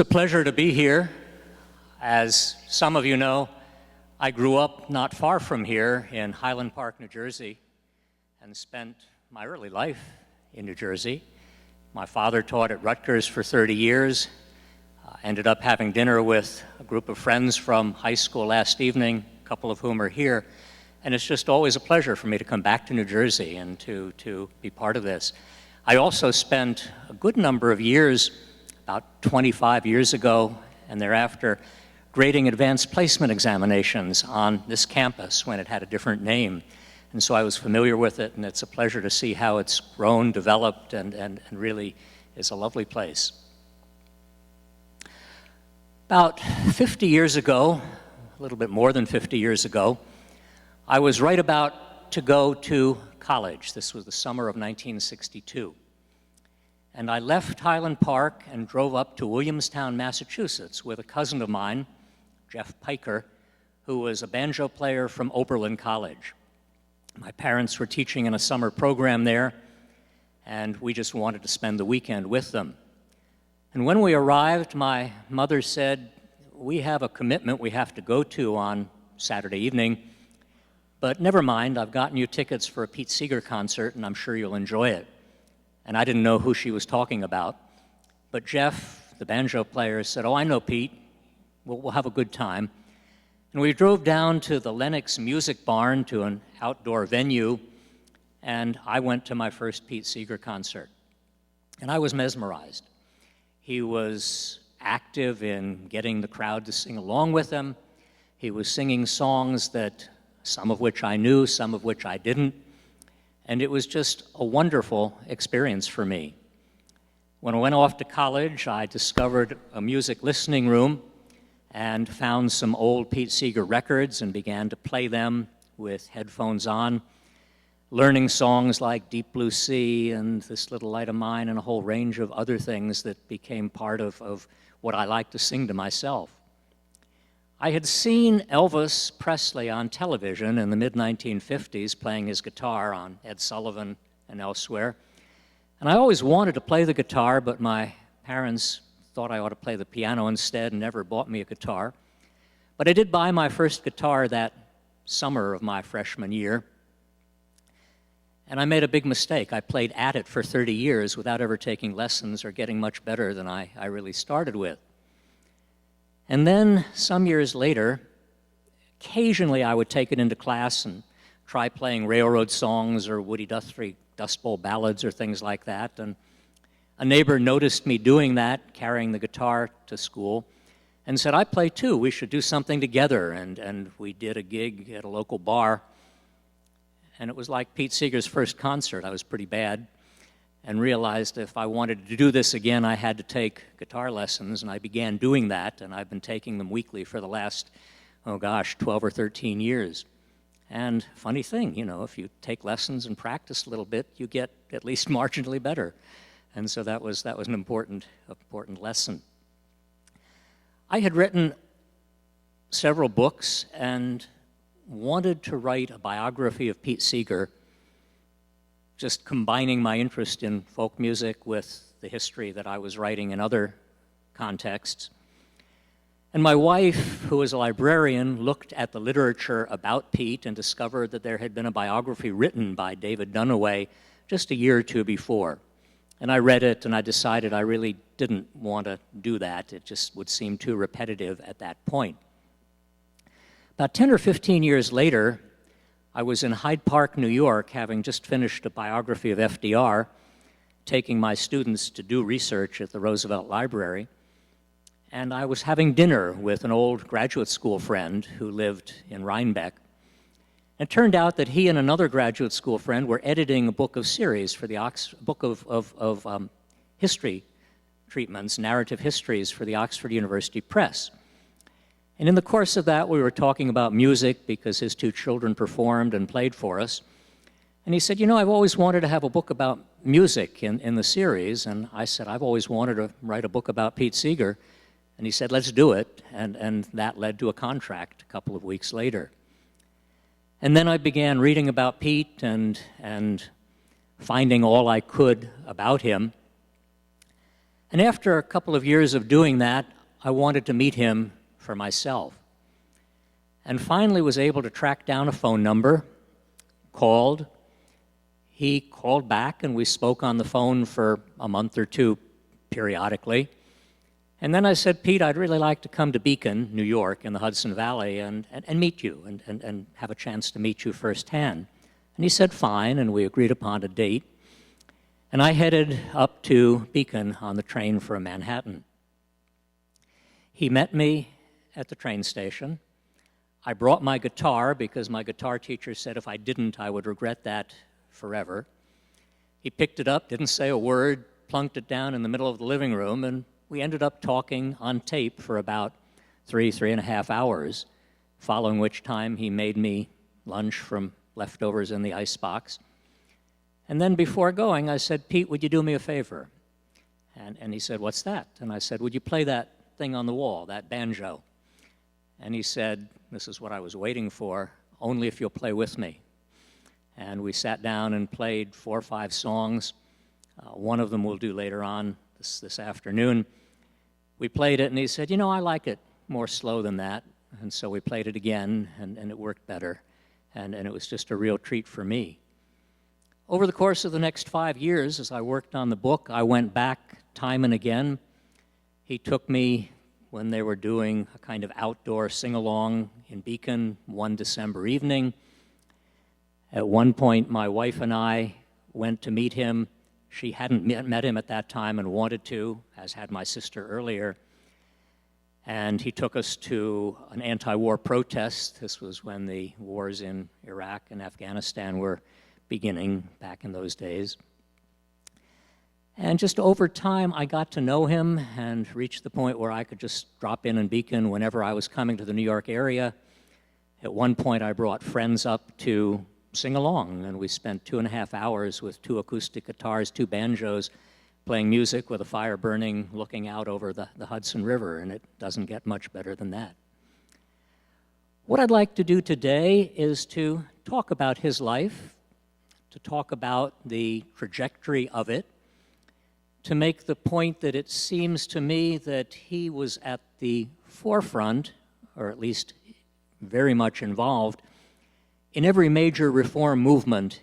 It's a pleasure to be here. As some of you know, I grew up not far from here in Highland Park, New Jersey, and spent my early life in New Jersey. My father taught at Rutgers for 30 years. Ended up having dinner with a group of friends from high school last evening, a couple of whom are here. And it's just always a pleasure for me to come back to New Jersey and to be part of this. I also spent a good number of years, about 25 years ago and thereafter, grading advanced placement examinations on this campus when it had a different name. And so I was familiar with it, and it's a pleasure to see how it's grown, developed, and really is a lovely place. About 50 years ago, a little bit more than 50 years ago, I was right about to go to college. This was the summer of 1962. And I left Highland Park and drove up to Williamstown, Massachusetts with a cousin of mine, Jeff Piker, who was a banjo player from Oberlin College. My parents were teaching in a summer program there, and we just wanted to spend the weekend with them. And when we arrived, my mother said, "We have a commitment we have to go to on Saturday evening, but never mind, I've gotten you tickets for a Pete Seeger concert, and I'm sure you'll enjoy it." And I didn't know who she was talking about. But Jeff, the banjo player, said, "Oh, I know Pete. We'll have a good time." And we drove down to the Lenox Music Barn, to an outdoor venue, and I went to my first Pete Seeger concert. And I was mesmerized. He was active in getting the crowd to sing along with him. He was singing songs that some of which I knew, some of which I didn't. And it was just a wonderful experience for me. When I went off to college, I discovered a music listening room and found some old Pete Seeger records and began to play them with headphones on, learning songs like Deep Blue Sea and This Little Light of Mine and a whole range of other things that became part of what I like to sing to myself. I had seen Elvis Presley on television in the mid-1950s playing his guitar on Ed Sullivan and elsewhere. And I always wanted to play the guitar, but my parents thought I ought to play the piano instead and never bought me a guitar. But I did buy my first guitar that summer of my freshman year. And I made a big mistake. I played at it for 30 years without ever taking lessons or getting much better than I really started with. And then some years later, occasionally I would take it into class and try playing railroad songs or Woody Guthrie Dust Bowl ballads or things like that. And a neighbor noticed me doing that, carrying the guitar to school, and said, "I play too, we should do something together." And we did a gig at a local bar. And it was like Pete Seeger's first concert. I was pretty bad and realized if I wanted to do this again, I had to take guitar lessons, and I began doing that, and I've been taking them weekly for the last, 12 or 13 years. And funny thing, if you take lessons and practice a little bit, you get at least marginally better. And so that was an important lesson. I had written several books and wanted to write a biography of Pete Seeger, just combining my interest in folk music with the history that I was writing in other contexts. And my wife, who is a librarian, looked at the literature about Pete and discovered that there had been a biography written by David Dunaway just a year or two before. And I read it, and I decided I really didn't want to do that. It just would seem too repetitive at that point. About 10 or 15 years later, I was in Hyde Park, New York, having just finished a biography of FDR, taking my students to do research at the Roosevelt Library. And I was having dinner with an old graduate school friend who lived in Rhinebeck. It turned out that he and another graduate school friend were editing a book of series for the book of history treatments, narrative histories for the Oxford University Press. And in the course of that, we were talking about music because his two children performed and played for us. And he said, I've always wanted to have a book about music in the series. And I said, I've always wanted to write a book about Pete Seeger. And he said, let's do it. And that led to a contract a couple of weeks later. And then I began reading about Pete and finding all I could about him. And after a couple of years of doing that, I wanted to meet him for myself. And finally was able to track down a phone number, called. He called back, and we spoke on the phone for a month or two periodically. And then I said, Pete, I'd really like to come to Beacon, New York, in the Hudson Valley, and meet you, and have a chance to meet you firsthand. And he said, fine, and we agreed upon a date. And I headed up to Beacon on the train for Manhattan. He met me at the train station. I brought my guitar because my guitar teacher said if I didn't, I would regret that forever. He picked it up, didn't say a word, plunked it down in the middle of the living room, and we ended up talking on tape for about 3.5 hours, following which time he made me lunch from leftovers in the icebox. And then before going, I said, Pete, would you do me a favor? And he said, what's that? And I said, would you play that thing on the wall, that banjo? And he said, this is what I was waiting for, only if you'll play with me. And we sat down and played 4 or 5 songs. One of them we'll do later on this afternoon. We played it, and he said, you know, I like it more slow than that. And so we played it again, and it worked better. And it was just a real treat for me. Over the course of the next 5 years, as I worked on the book, I went back time and again. He took me when they were doing a kind of outdoor sing-along in Beacon one December evening. At one point, my wife and I went to meet him. She hadn't met him at that time and wanted to, as had my sister earlier. And he took us to an anti-war protest. This was when the wars in Iraq and Afghanistan were beginning back in those days. And just over time, I got to know him and reached the point where I could just drop in Beacon whenever I was coming to the New York area. At one point, I brought friends up to sing along, and we spent 2.5 hours with 2 acoustic guitars, 2 banjos, playing music with a fire burning, looking out over the Hudson River, and it doesn't get much better than that. What I'd like to do today is to talk about his life, to talk about the trajectory of it, to make the point that it seems to me that he was at the forefront, or at least very much involved, in every major reform movement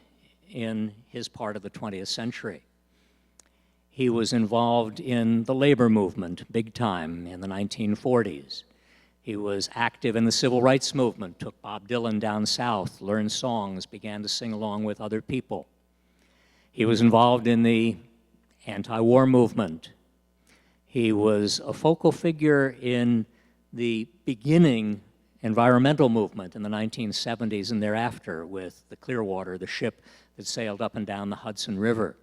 in his part of the 20th century. He was involved in the labor movement, big time, in the 1940s. He was active in the civil rights movement, took Bob Dylan down south, learned songs, began to sing along with other people. He was involved in the anti-war movement. He was a focal figure in the beginning environmental movement in the 1970s and thereafter with the Clearwater, the ship that sailed up and down the Hudson River.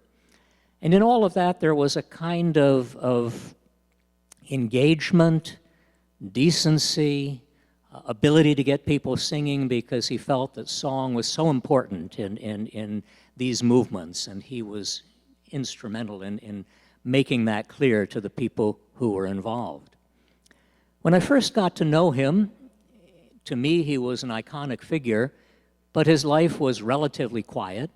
And in all of that, there was a kind of engagement, decency, ability to get people singing because he felt that song was so important in these movements, and he was instrumental in making that clear to the people who were involved. When I first got to know him, to me he was an iconic figure, but his life was relatively quiet.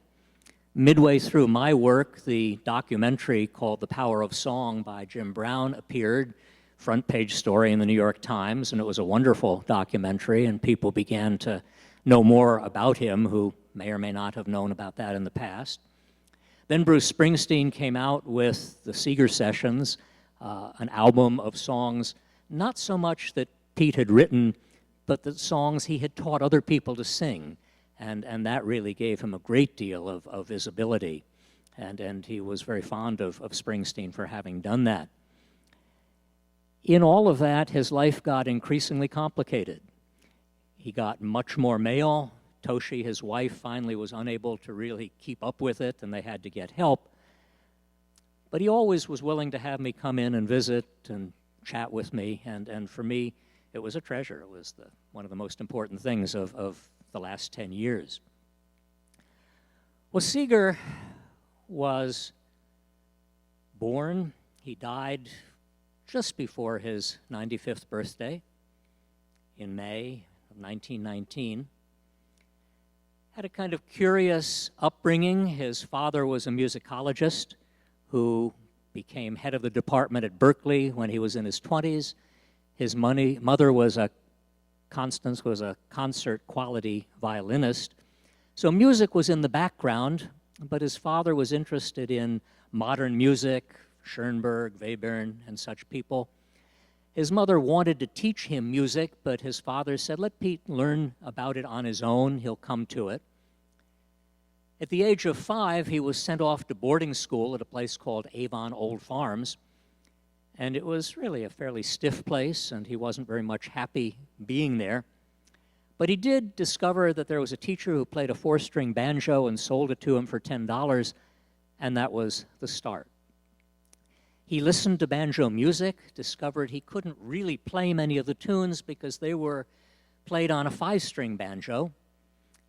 Midway through my work, the documentary called The Power of Song by Jim Brown appeared, front page story in the New York Times, and it was a wonderful documentary, and people began to know more about him who may or may not have known about that in the past. Then Bruce Springsteen came out with the Seeger Sessions, an album of songs, not so much that Pete had written, but the songs he had taught other people to sing, and that really gave him a great deal of visibility, and he was very fond of Springsteen for having done that. In all of that, his life got increasingly complicated. He got much more mail. Toshi, his wife, finally was unable to really keep up with it, and they had to get help. But he always was willing to have me come in and visit and chat with me, and for me, it was a treasure. It was one of the most important things of the last 10 years. Well, Seeger was born. He died just before his 95th birthday in May of 1919. Had a kind of curious upbringing. His father was a musicologist who became head of the department at Berkeley when he was in his 20s. His mother was Constance was a concert quality violinist. So music was in the background, but his father was interested in modern music, Schoenberg, Webern, and such people. His mother wanted to teach him music, but his father said, let Pete learn about it on his own, he'll come to it. At the age of 5, he was sent off to boarding school at a place called Avon Old Farms, and it was really a fairly stiff place, and he wasn't very much happy being there. But he did discover that there was a teacher who played a 4-string banjo and sold it to him for $10, and that was the start. He listened to banjo music, discovered he couldn't really play many of the tunes because they were played on a 5-string banjo.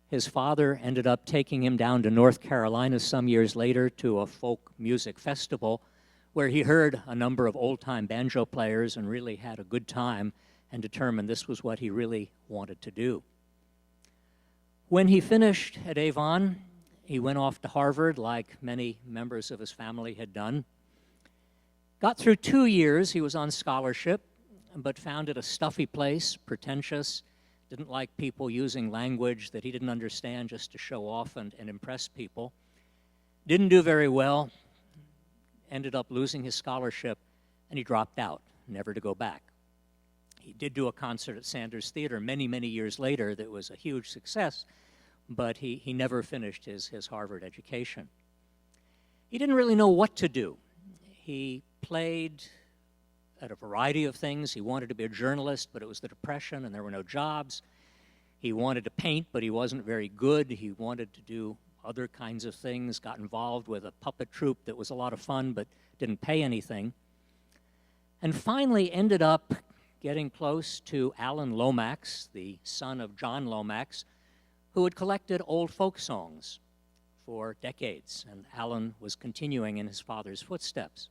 His father ended up taking him down to North Carolina some years later to a folk music festival where he heard a number of old-time banjo players and really had a good time and determined this was what he really wanted to do. When he finished at Avon, he went off to Harvard like many members of his family had done. Got through 2 years, he was on scholarship, but found it a stuffy place, pretentious, didn't like people using language that he didn't understand just to show off and impress people. Didn't do very well, ended up losing his scholarship, and he dropped out, never to go back. He did do a concert at Sanders Theater many, many years later that was a huge success, but he never finished his Harvard education. He didn't really know what to do. He played at a variety of things. He wanted to be a journalist, but it was the Depression and there were no jobs. He wanted to paint, but he wasn't very good. He wanted to do other kinds of things, got involved with a puppet troupe that was a lot of fun but didn't pay anything. And finally ended up getting close to Alan Lomax, the son of John Lomax, who had collected old folk songs for decades, and Alan was continuing in his father's footsteps.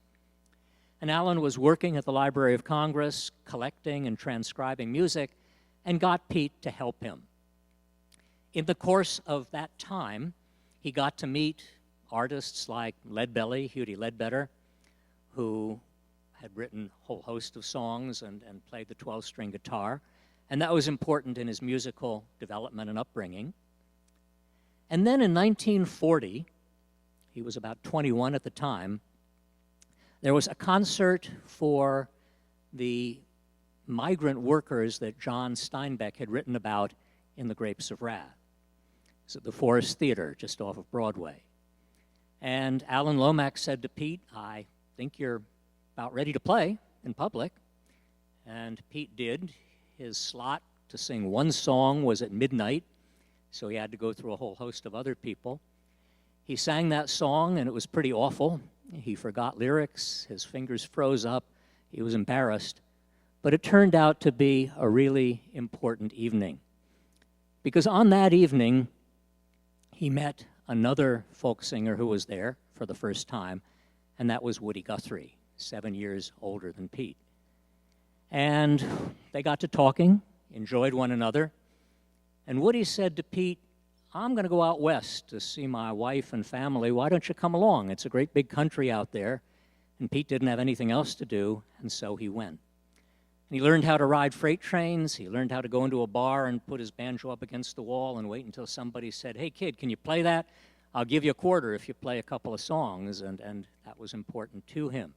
And Alan was working at the Library of Congress, collecting and transcribing music, and got Pete to help him. In the course of that time, he got to meet artists like Leadbelly, Hughie Ledbetter, who had written a whole host of songs and played the 12-string guitar, and that was important in his musical development and upbringing. And then in 1940, he was about 21 at the time, there was a concert for the migrant workers that John Steinbeck had written about in The Grapes of Wrath. It's at the Forest Theater, just off of Broadway. And Alan Lomax said to Pete, I think you're about ready to play in public. And Pete did. His slot to sing one song was at midnight, so he had to go through a whole host of other people. He sang that song, and it was pretty awful. He forgot lyrics, his fingers froze up, he was embarrassed. But it turned out to be a really important evening. Because on that evening, he met another folk singer who was there for the first time, and that was Woody Guthrie, 7 years older than Pete. And they got to talking, enjoyed one another, and Woody said to Pete, I'm going to go out west to see my wife and family. Why don't you come along? It's a great big country out there. And Pete didn't have anything else to do, and so he went. And he learned how to ride freight trains. He learned how to go into a bar and put his banjo up against the wall and wait until somebody said, hey, kid, can you play that? I'll give you a quarter if you play a couple of songs, and that was important to him.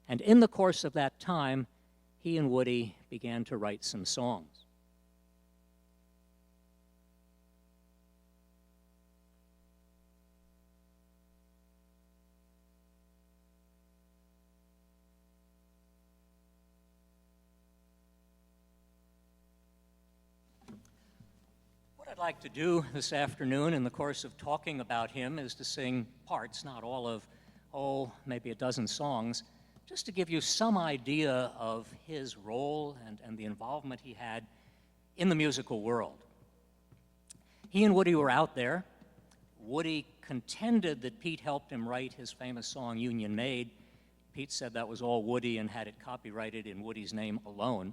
And in the course of that time, he and Woody began to write some songs. What I'd like to do this afternoon in the course of talking about him is to sing parts, not all of, maybe a dozen songs, just to give you some idea of his role and the involvement he had in the musical world. He and Woody were out there. Woody contended that Pete helped him write his famous song, Union Made. Pete said that was all Woody and had it copyrighted in Woody's name alone.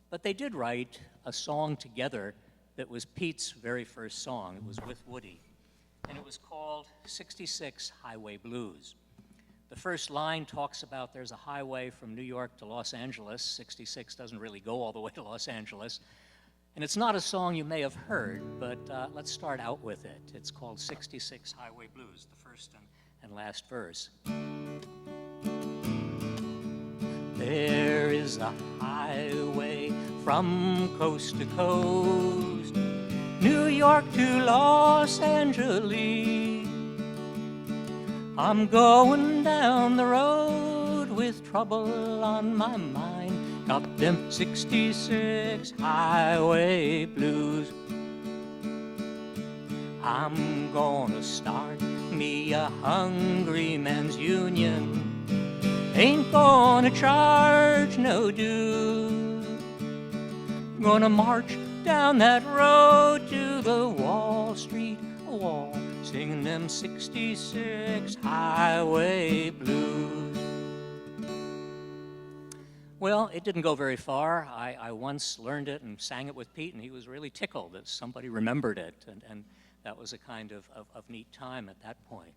But they did write a song together that was Pete's very first song. It was with Woody, and it was called 66 Highway Blues. The first line talks about there's a highway from New York to Los Angeles. 66 doesn't really go all the way to Los Angeles. And it's not a song you may have heard, but let's start out with it. It's called 66 Highway Blues, the first and last verse. There is a highway from coast to coast, New York to Los Angeles. I'm going down the road with trouble on my mind, got them 66 highway blues. I'm gonna start me a hungry man's union, ain't gonna charge no dues. Gonna march down that road to the Wall Street Wall, singing them 66 highway blues. Well, it didn't go very far. I once learned it and sang it with Pete, and he was really tickled that somebody remembered it, and that was a kind of neat time at that point.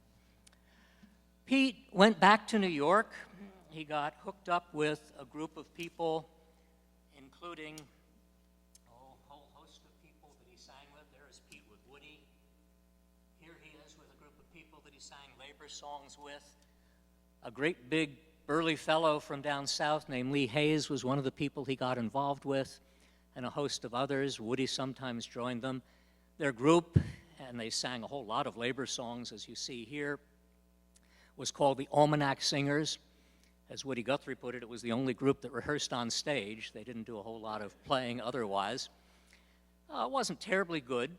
Pete went back to New York. He got hooked up with a group of people, including a whole host of people that he sang with. There is Pete with Woody. Here he is with a group of people that he sang labor songs with. A great big burly fellow from down south named Lee Hayes was one of the people he got involved with, and a host of others. Woody sometimes joined them. Their group, and they sang a whole lot of labor songs, as you see here, was called the Almanac Singers. As Woody Guthrie put it, it was the only group that rehearsed on stage. They didn't do a whole lot of playing otherwise. It wasn't terribly good,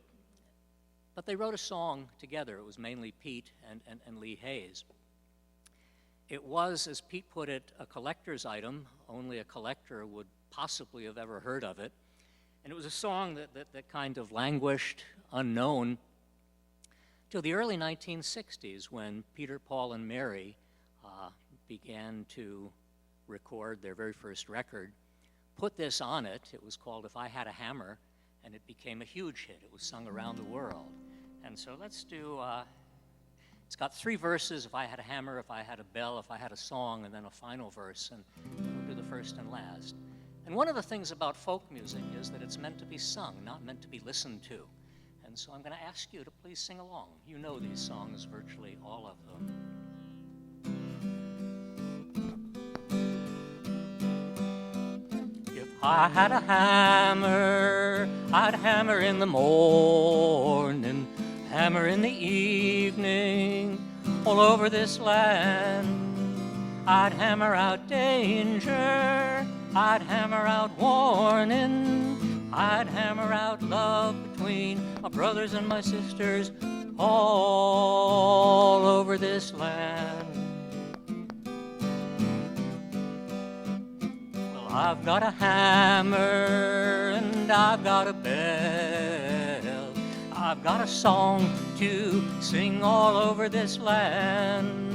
but they wrote a song together. It was mainly Pete and Lee Hayes. It was, as Pete put it, a collector's item. Only a collector would possibly have ever heard of it. And it was a song that kind of languished, unknown, till the early 1960s, when Peter, Paul, and Mary began to record their very first record, put this on it. It was called If I Had a Hammer, and it became a huge hit. It was sung around the world. And so let's do, it's got 3 verses: if I had a hammer, if I had a bell, if I had a song, and then a final verse, and we'll do the first and last. And one of the things about folk music is that it's meant to be sung, not meant to be listened to. And so I'm going to ask you to please sing along. You know these songs, virtually all of them. If I had a hammer, I'd hammer in the morning, hammer in the evening, all over this land. I'd hammer out danger, I'd hammer out warning, I'd hammer out love between my brothers and my sisters all over this land. Well, I've got a hammer and I've got a bell, I've got a song to sing all over this land.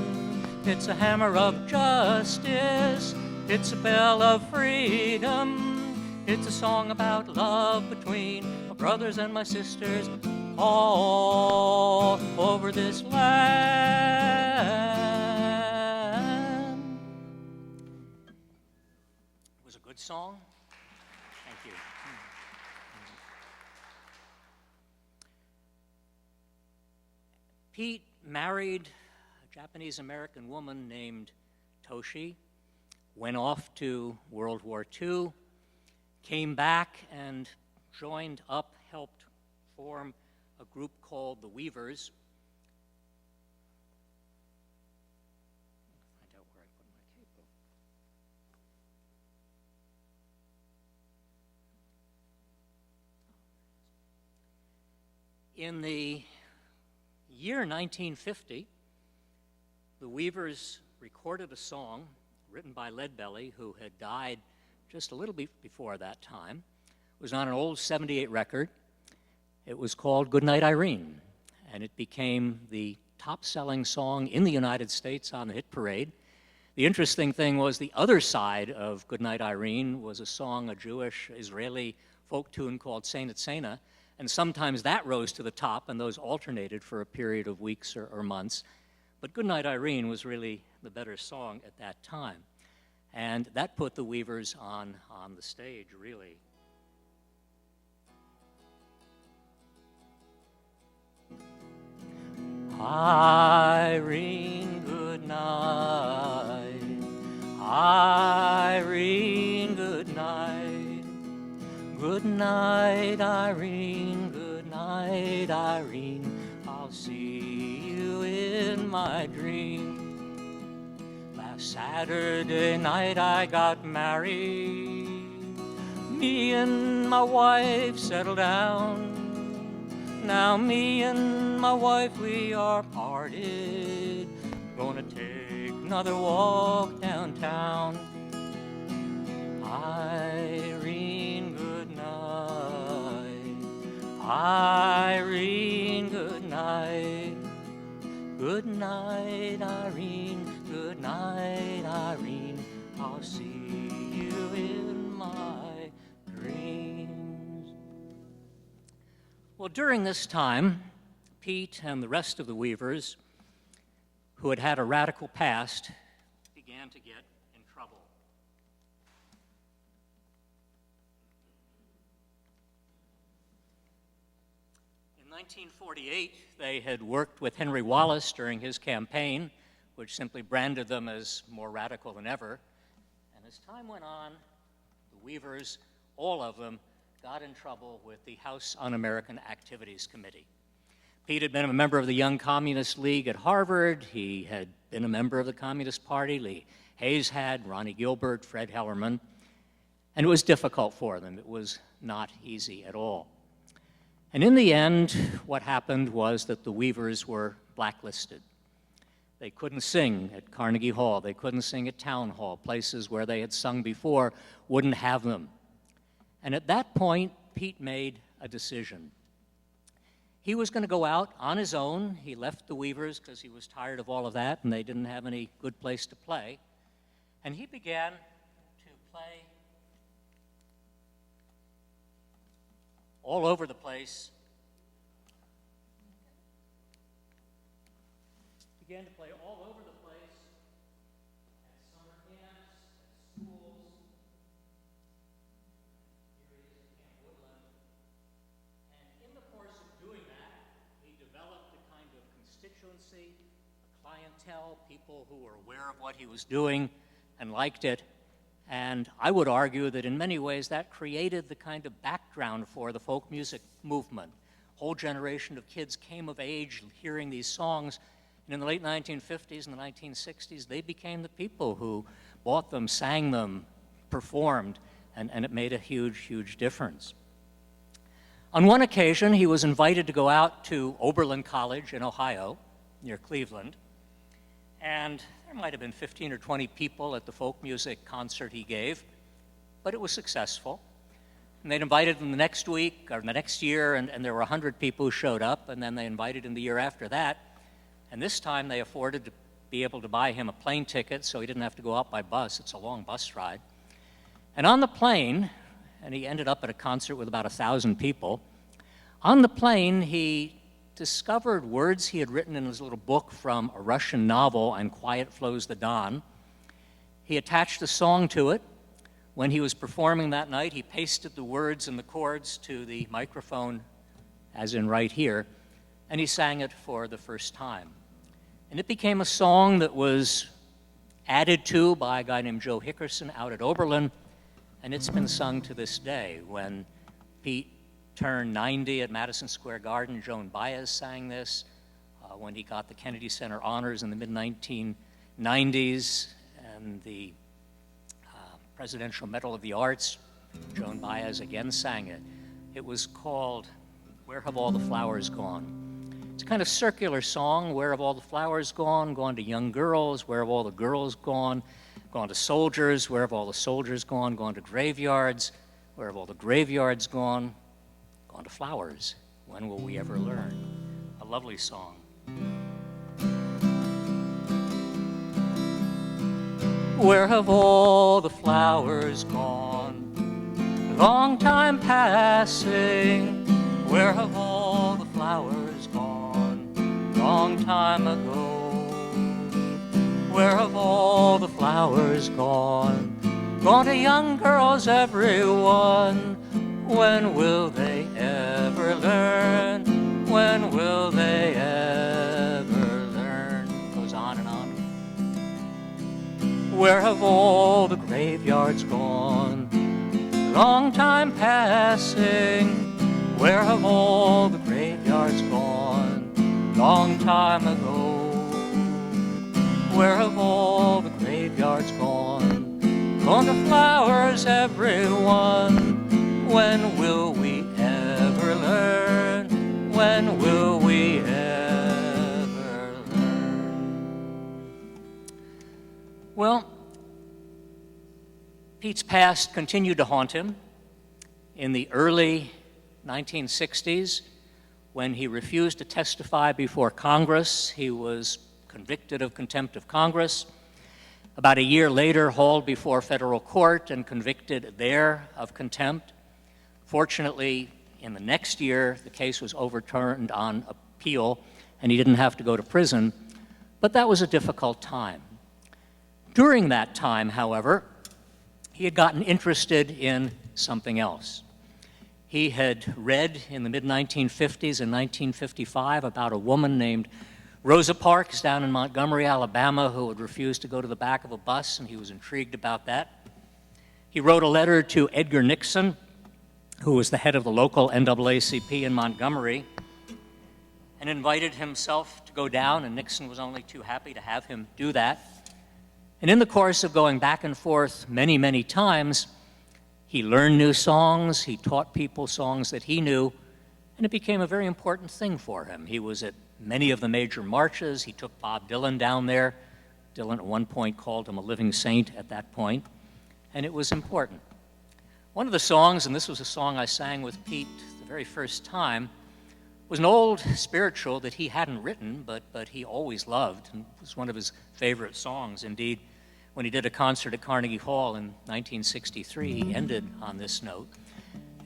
It's a hammer of justice, it's a bell of freedom, it's a song about love between my brothers and my sisters all over this land. It was a good song. Thank you. Pete married a Japanese-American woman named Toshi, went off to World War II, came back and joined up, helped form a group called the Weavers. I'll find out where I put my capo. In the year 1950, the Weavers recorded a song written by Leadbelly, who had died just a little bit before that time. It was on an old 78 record. It was called Goodnight Irene, and it became the top-selling song in the United States on the hit parade. The interesting thing was the other side of Goodnight Irene was a song, a Jewish Israeli folk tune called Seina Seina, and sometimes that rose to the top, and those alternated for a period of weeks or months. But Goodnight Irene was really the better song at that time. And that put the Weavers on the stage, really. Irene, good night. Irene, good night. Good night, Irene. Good night, Irene. I'll see you in my dream. Last Saturday night I got married. Me and my wife settled down. Now me and my wife, we are parted. Gonna take another walk downtown. Irene, good night. Irene, good night. Good night, Irene. Good night, Irene. I'll see you in my dreams. Well, during this time, Pete and the rest of the Weavers, who had had a radical past, began to get in trouble. In 1948, they had worked with Henry Wallace during his campaign, which simply branded them as more radical than ever. And as time went on, the Weavers, all of them, got in trouble with the House Un-American Activities Committee. Pete had been a member of the Young Communist League at Harvard. He had been a member of the Communist Party. Lee Hayes had, Ronnie Gilbert, Fred Hellerman. And it was difficult for them. It was not easy at all. And in the end, what happened was that the Weavers were blacklisted. They couldn't sing at Carnegie Hall. They couldn't sing at Town Hall. Places where they had sung before wouldn't have them. And at that point, Pete made a decision. He was going to go out on his own. He left the Weavers because he was tired of all of that, and they didn't have any good place to play. And he began to play all over the place. Began to play all over the place at summer camps, at schools. Here he is at Camp Woodland. And in the course of doing that, he developed a kind of constituency, a clientele, people who were aware of what he was doing and liked it. And I would argue that in many ways that created the kind of background for the folk music movement. A whole generation of kids came of age hearing these songs. And in the late 1950s and the 1960s, they became the people who bought them, sang them, performed, and it made a huge, huge difference. On one occasion, he was invited to go out to Oberlin College in Ohio, near Cleveland, and there might have been 15 or 20 people at the folk music concert he gave, but it was successful. And they'd invited him the next week, or the next year, and there were 100 people who showed up, and then they invited him the year after that. And this time they afforded to be able to buy him a plane ticket so he didn't have to go out by bus. It's a long bus ride. And on the plane, and he ended up at a concert with about 1,000 people, on the plane he discovered words he had written in his little book from a Russian novel, And Quiet Flows the Don. He attached a song to it. When he was performing that night, he pasted the words and the chords to the microphone, as in right here, and he sang it for the first time. And it became a song that was added to by a guy named Joe Hickerson out at Oberlin, and it's been sung to this day. When Pete turned 90 at Madison Square Garden, Joan Baez sang this. When he got the Kennedy Center honors in the mid-1990s and the Presidential Medal of the Arts, Joan Baez again sang it. It was called Where Have All the Flowers Gone? It's a kind of circular song. Where have all the flowers gone? Gone to young girls. Where have all the girls gone? Gone to soldiers. Where have all the soldiers gone? Gone to graveyards. Where have all the graveyards gone? Gone to flowers. When will we ever learn? A lovely song. Where have all the flowers gone? Long time passing. Where have all the flowers gone? Long time ago. Where have all the flowers gone? Gone to young girls, everyone. When will they ever learn? When will they ever learn? Goes on and on. Where have all the graveyards gone? Long time passing. Where have all the graveyards gone? Long time ago. Where have all the graveyards gone? Gone to flowers, everyone. When will we ever learn? When will we ever learn? Well, Pete's past continued to haunt him. In the early 1960s, when he refused to testify before Congress, he was convicted of contempt of Congress. About a year later, hauled before federal court and convicted there of contempt. Fortunately, in the next year, the case was overturned on appeal, and he didn't have to go to prison, but that was a difficult time. During that time, however, he had gotten interested in something else. He had read in the mid-1950s and 1955 about a woman named Rosa Parks down in Montgomery, Alabama, who had refused to go to the back of a bus, and he was intrigued about that. He wrote a letter to Edgar Nixon, who was the head of the local NAACP in Montgomery, and invited himself to go down, and Nixon was only too happy to have him do that. And in the course of going back and forth many, many times, he learned new songs, he taught people songs that he knew, and it became a very important thing for him. He was at many of the major marches. He took Bob Dylan down there. Dylan at one point called him a living saint at that point, and it was important. One of the songs, and this was a song I sang with Pete the very first time, was an old spiritual that he hadn't written, but he always loved, and it was one of his favorite songs. Indeed, when he did a concert at Carnegie Hall in 1963, he ended on this note.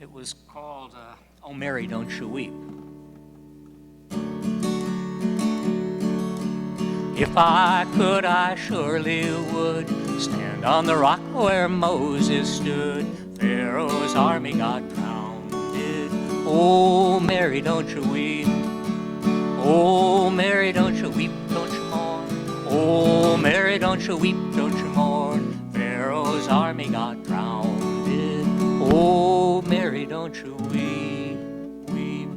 It was called, Oh Mary, Don't You Weep. If I could, I surely would stand on the rock where Moses stood. Pharaoh's army got drowned. Oh, Mary, don't you weep. Oh, Mary, don't you weep, don't you mourn. Oh, Mary, don't you weep, don't you mourn. Pharaoh's army got drowned. Oh, Mary, don't you weep, weep.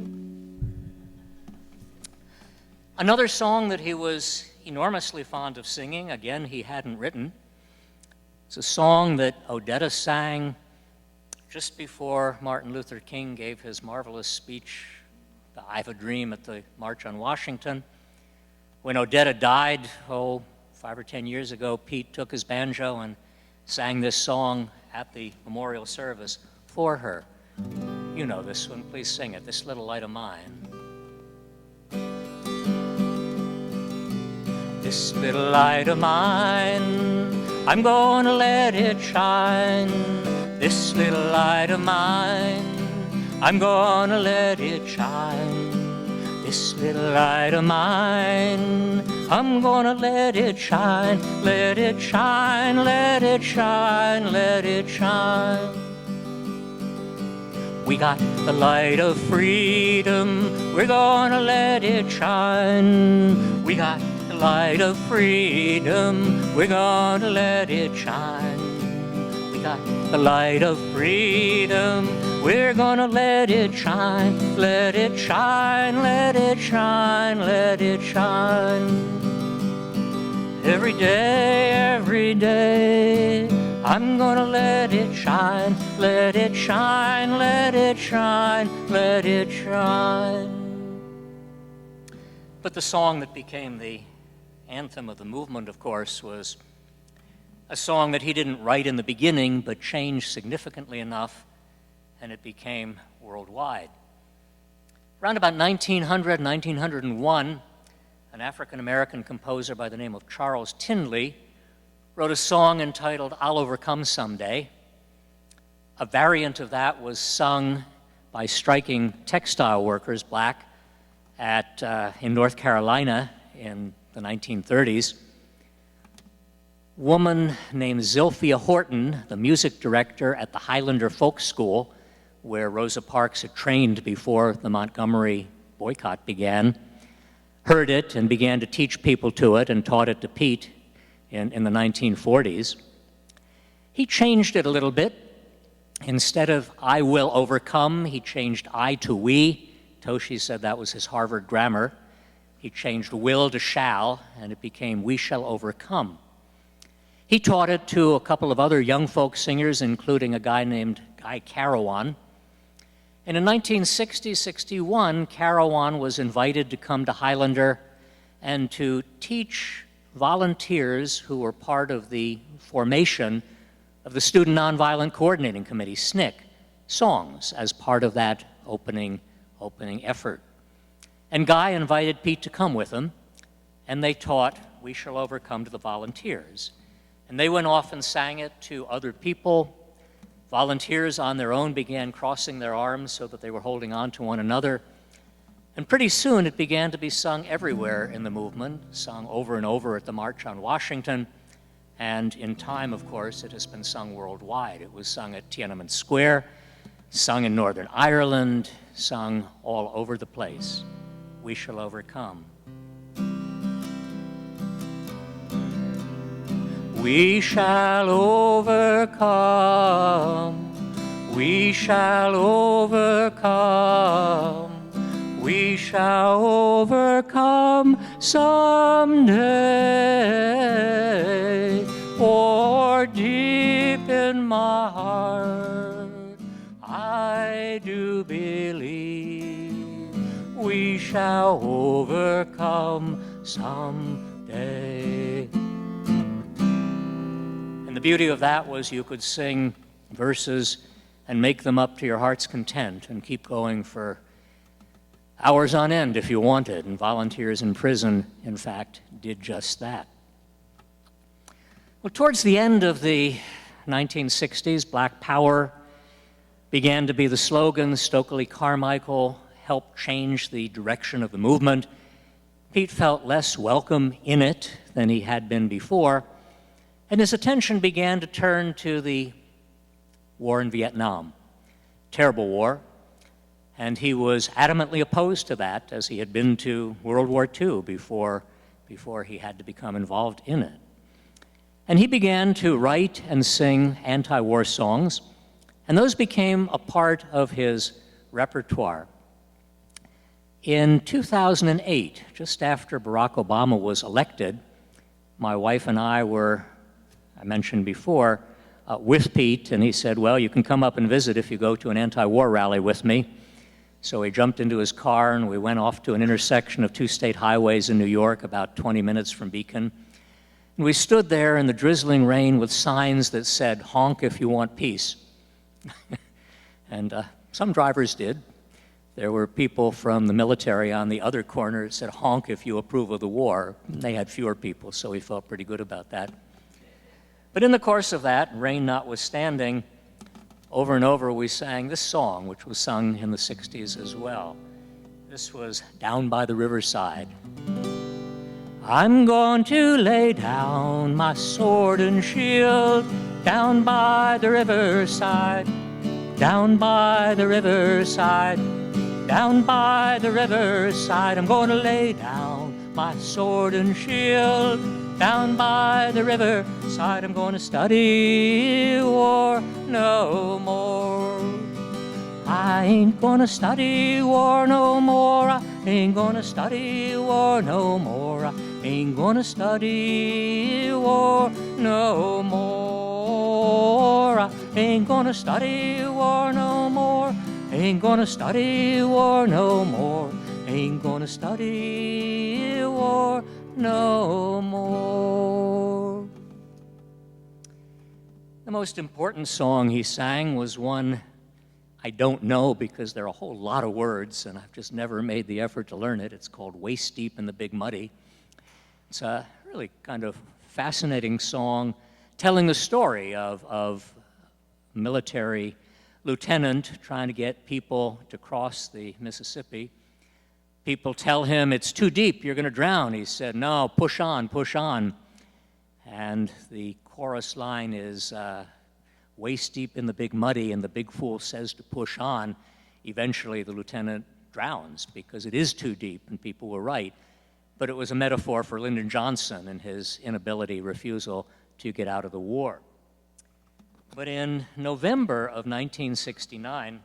Another song that he was enormously fond of singing, again, he hadn't written. It's a song that Odetta sang just before Martin Luther King gave his marvelous speech, the I Have a Dream, at the March on Washington. When Odetta died, 5 or 10 years ago, Pete took his banjo and sang this song at the memorial service for her. You know this one, please sing it, This Little Light of Mine. This little light of mine, I'm gonna let it shine. This little light of mine, I'm gonna let it shine. This little light of mine, I'm gonna let it shine. Let it shine, let it shine, let it shine. We got the light of freedom, we're gonna let it shine. We got the light of freedom, we're gonna let it shine. We got the light of freedom, we're gonna let it shine. Let it shine, let it shine, let it shine. Every day, I'm gonna let it shine. Let it shine, let it shine, let it shine. But the song that became the anthem of the movement, of course, was a song that he didn't write in the beginning, but changed significantly enough, and it became worldwide. Around about 1900, 1901, an African-American composer by the name of Charles Tindley wrote a song entitled I'll Overcome Someday. A variant of that was sung by striking textile workers, black, in North Carolina in the 1930s. woman named Zilphia Horton, the music director at the Highlander Folk School, where Rosa Parks had trained before the Montgomery boycott began, heard it and began to teach people to it and taught it to Pete in the 1940s. He changed it a little bit. Instead of "I will overcome," he changed "I" to "we." Toshi said that was his Harvard grammar. He changed "will" to "shall," and it became "we shall overcome." He taught it to a couple of other young folk singers, including a guy named Guy Carawan. And in 1960-61, Carawan was invited to come to Highlander and to teach volunteers who were part of the formation of the Student Nonviolent Coordinating Committee, SNCC, songs as part of that opening effort. And Guy invited Pete to come with him, and they taught "We Shall Overcome" to the volunteers. And they went off and sang it to other people. Volunteers on their own began crossing their arms so that they were holding on to one another. And pretty soon it began to be sung everywhere in the movement, sung over and over at the March on Washington. And in time, of course, it has been sung worldwide. It was sung at Tiananmen Square, sung in Northern Ireland, sung all over the place. "We shall overcome." We shall overcome. We shall overcome. We shall overcome someday. For deep in my heart, I do believe we shall overcome someday. And the beauty of that was you could sing verses and make them up to your heart's content and keep going for hours on end if you wanted. And volunteers in prison, in fact, did just that. Well, towards the end of the 1960s, Black Power began to be the slogan. Stokely Carmichael helped change the direction of the movement. Pete felt less welcome in it than he had been before, and his attention began to turn to the war in Vietnam. Terrible war, and he was adamantly opposed to that, as he had been to World War II before he had to become involved in it. And he began to write and sing anti-war songs, and those became a part of his repertoire. In 2008, just after Barack Obama was elected, my wife and I were, I mentioned before, with Pete, and he said, "Well, you can come up and visit if you go to an anti-war rally with me." So he jumped into his car, and we went off to an intersection of two state highways in New York, about 20 minutes from Beacon. And we stood there in the drizzling rain with signs that said, "Honk if you want peace." And some drivers did. There were people from the military on the other corner that said, "Honk if you approve of the war." They had fewer people, so we felt pretty good about that. But in the course of that, rain notwithstanding, over and over we sang this song, which was sung in the 60s as well. This was "Down by the Riverside." I'm going to lay down my sword and shield down by the riverside, down by the riverside, down by the riverside. I'm going to lay down my sword and shield down by the riverside. I'm going to study war no more. I ain't gonna study war no more. I ain't gonna study war no more. I ain't gonna study war no more. I ain't gonna study war no more. Ain't gonna study war no more. Ain't gonna study war no more. The most important song he sang was one I don't know, because there are a whole lot of words, and I've just never made the effort to learn it. It's called "Waist Deep in the Big Muddy." It's a really kind of fascinating song telling the story of military lieutenant trying to get people to cross the Mississippi. People tell him, "It's too deep, you're going to drown." He said, "No, push on, push on." And the chorus line is, waist deep in the big muddy, and the big fool says to push on. Eventually, the lieutenant drowns because it is too deep, and people were right. But it was a metaphor for Lyndon Johnson and his inability, refusal to get out of the war. But in November of 1969,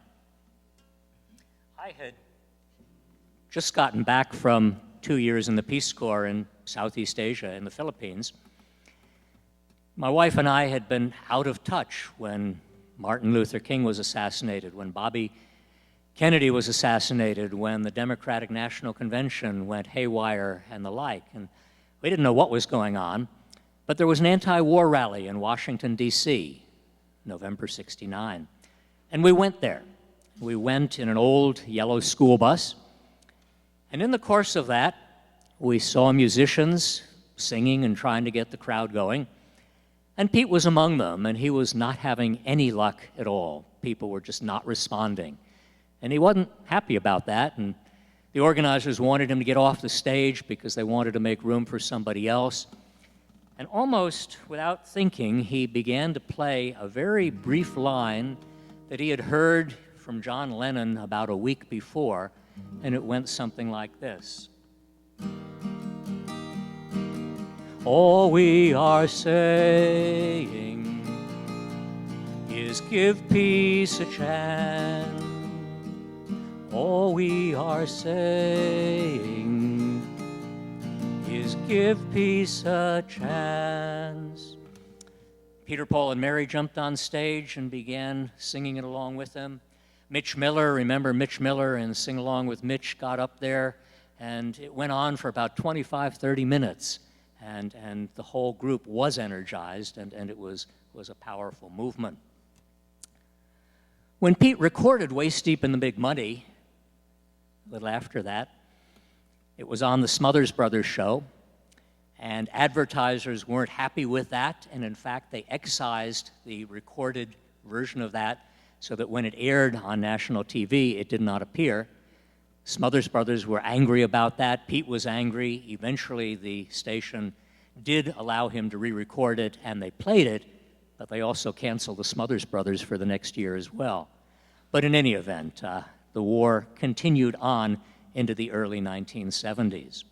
I had just gotten back from 2 years in the Peace Corps in Southeast Asia, in the Philippines. My wife and I had been out of touch when Martin Luther King was assassinated, when Bobby Kennedy was assassinated, when the Democratic National Convention went haywire and the like. And we didn't know what was going on, but there was an anti-war rally in Washington, D.C., November '69. And we went there. We went in an old yellow school bus. And in the course of that, we saw musicians singing and trying to get the crowd going. And Pete was among them, and he was not having any luck at all. People were just not responding. And he wasn't happy about that, and the organizers wanted him to get off the stage because they wanted to make room for somebody else. And almost without thinking, he began to play a very brief line that he had heard from John Lennon about a week before, and it went something like this. All we are saying is give peace a chance. All we are saying is give peace a chance. Peter, Paul, and Mary jumped on stage and began singing it along with them. Mitch Miller, remember Mitch Miller, and Sing Along with Mitch got up there, and it went on for about 25, 30 minutes. And the whole group was energized, and it was a powerful movement. When Pete recorded Waist Deep in the Big Muddy, a little after that, it was on the Smothers Brothers show, and advertisers weren't happy with that, and in fact, they excised the recorded version of that so that when it aired on national TV, it did not appear. Smothers Brothers were angry about that. Pete was angry. Eventually, the station did allow him to re-record it, and they played it, but they also canceled the Smothers Brothers for the next year as well. But in any event, the war continued on into the early 1970s.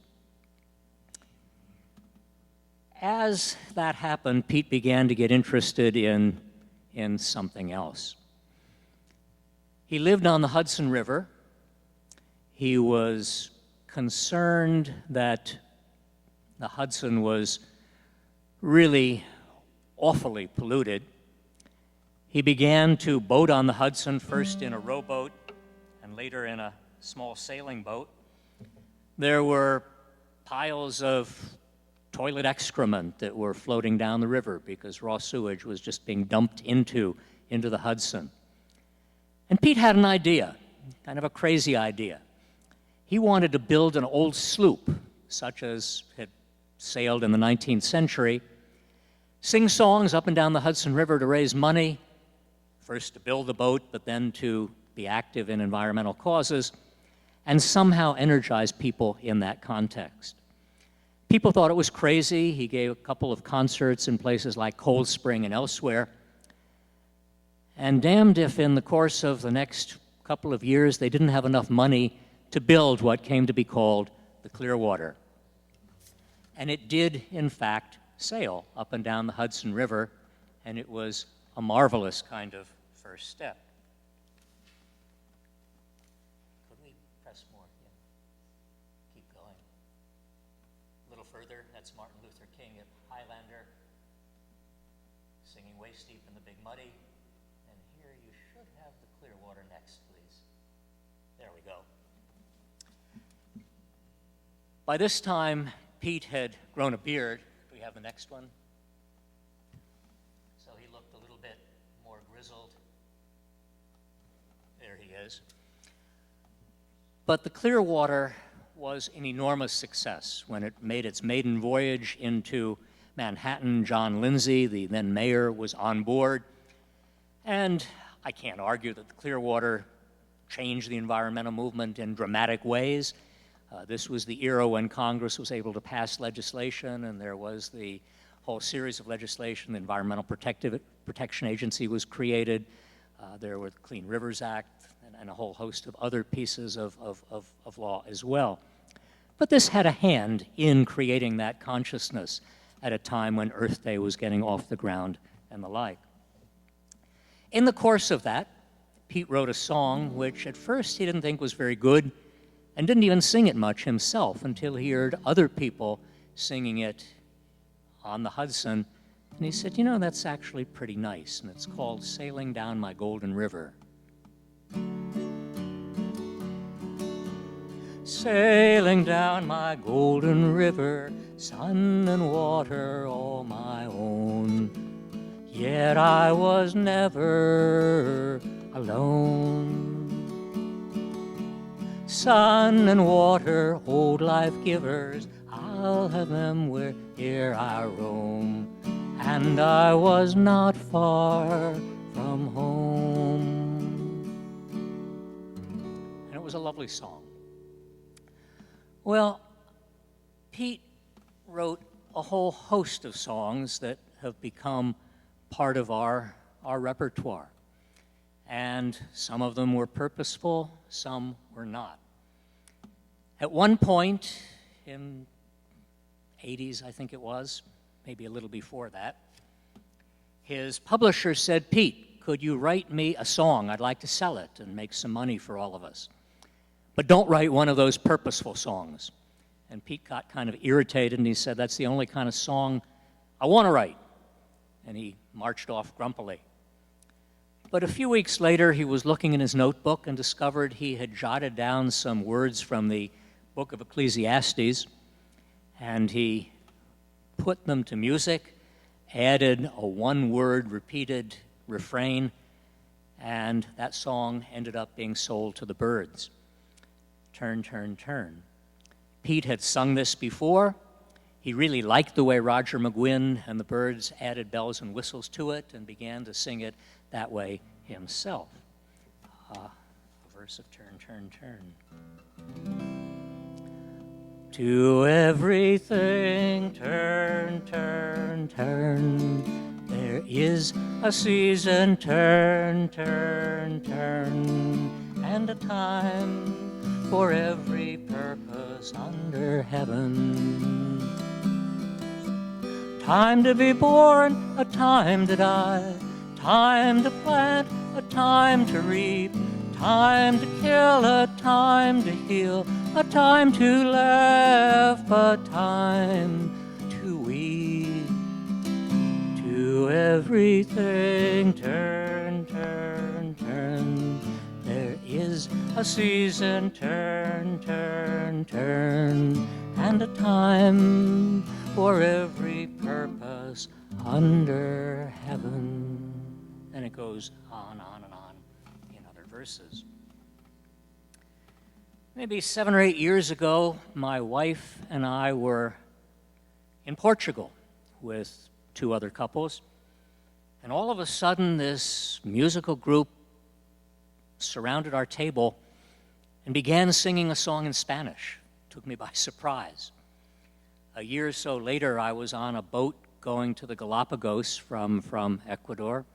As that happened, Pete began to get interested in something else. He lived on the Hudson River. He was concerned that the Hudson was really awfully polluted. He began to boat on the Hudson, first in a rowboat and later in a small sailing boat. There were piles of toilet excrement that were floating down the river because raw sewage was just being dumped into the Hudson. And Pete had an idea, kind of a crazy idea. He wanted to build an old sloop, such as had sailed in the 19th century, sing songs up and down the Hudson River to raise money, first to build the boat, but then to be active in environmental causes, and somehow energize people in that context. People thought it was crazy. He gave a couple of concerts in places like Cold Spring and elsewhere. And damned if in the course of the next couple of years they didn't have enough money to build what came to be called the Clearwater. And it did, in fact, sail up and down the Hudson River, and it was a marvelous kind of first step. Could we press more? Yeah. Keep going. A little further, that's Martin Luther King at Highlander, singing Waist Deep in the Big Muddy. And here you should have the Clearwater next, please. There we go. By this time, Pete had grown a beard. Do we have the next one? So he looked a little bit more grizzled. There he is. But the Clearwater was an enormous success. When it made its maiden voyage into Manhattan, John Lindsay, the then mayor, was on board. And I can't argue that the Clearwater changed the environmental movement in dramatic ways. This was the era when Congress was able to pass legislation, and there was the whole series of legislation. The Environmental Protection Agency was created. There were the Clean Rivers Act and a whole host of other pieces of law as well. But this had a hand in creating that consciousness at a time when Earth Day was getting off the ground and the like. In the course of that, Pete wrote a song which at first he didn't think was very good and didn't even sing it much himself until he heard other people singing it on the Hudson. And he said, you know, that's actually pretty nice. And it's called Sailing Down My Golden River. Sailing down my golden river, sun and water all my own. Yet I was never alone. Sun and water, old life givers, I'll have them where'er I roam. And I was not far from home. And it was a lovely song. Well, Pete wrote a whole host of songs that have become part of our repertoire. And some of them were purposeful, some were not. At one point, in 80s, I think it was, maybe a little before that, his publisher said, Pete, could you write me a song? I'd like to sell it and make some money for all of us. But don't write one of those purposeful songs. And Pete got kind of irritated, and he said, that's the only kind of song I want to write. And he marched off grumpily. But a few weeks later, he was looking in his notebook and discovered he had jotted down some words from the book of Ecclesiastes, and he put them to music, added a one-word repeated refrain, and that song ended up being sold to the Byrds. Turn, turn, turn. Pete had sung this before. He really liked the way Roger McGuinn and the Byrds added bells and whistles to it and began to sing it that way himself. A verse of turn, turn, turn. To everything turn, turn, turn. There is a season, turn, turn, turn. And a time for every purpose under heaven. Time to be born, a time to die, time to plant, a time to reap, time to kill, a time to heal, a time to laugh, a time to weep. To everything turn, turn, turn. There is a season, turn, turn, turn, and a time for every purpose under heaven. And it goes on and on in other verses. Maybe 7 or 8 years ago, my wife and I were in Portugal with 2 other couples, and all of a sudden this musical group surrounded our table and began singing a song in Spanish. It took me by surprise. A year or so later, I was on a boat going to the Galapagos from Ecuador,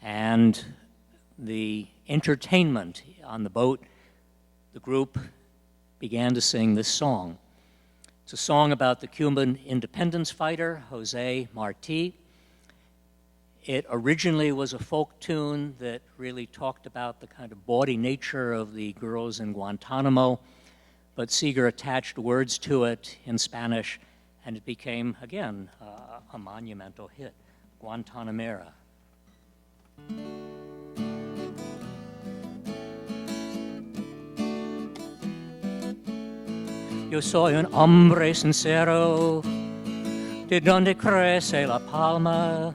and the entertainment on the boat, the group began to sing this song. It's a song about the Cuban independence fighter, Jose Marti. It originally was a folk tune that really talked about the kind of bawdy nature of the girls in Guantanamo, but Seeger attached words to it in Spanish, and it became, again, a monumental hit, Guantanamera. Yo soy un hombre sincero, de donde crece la palma.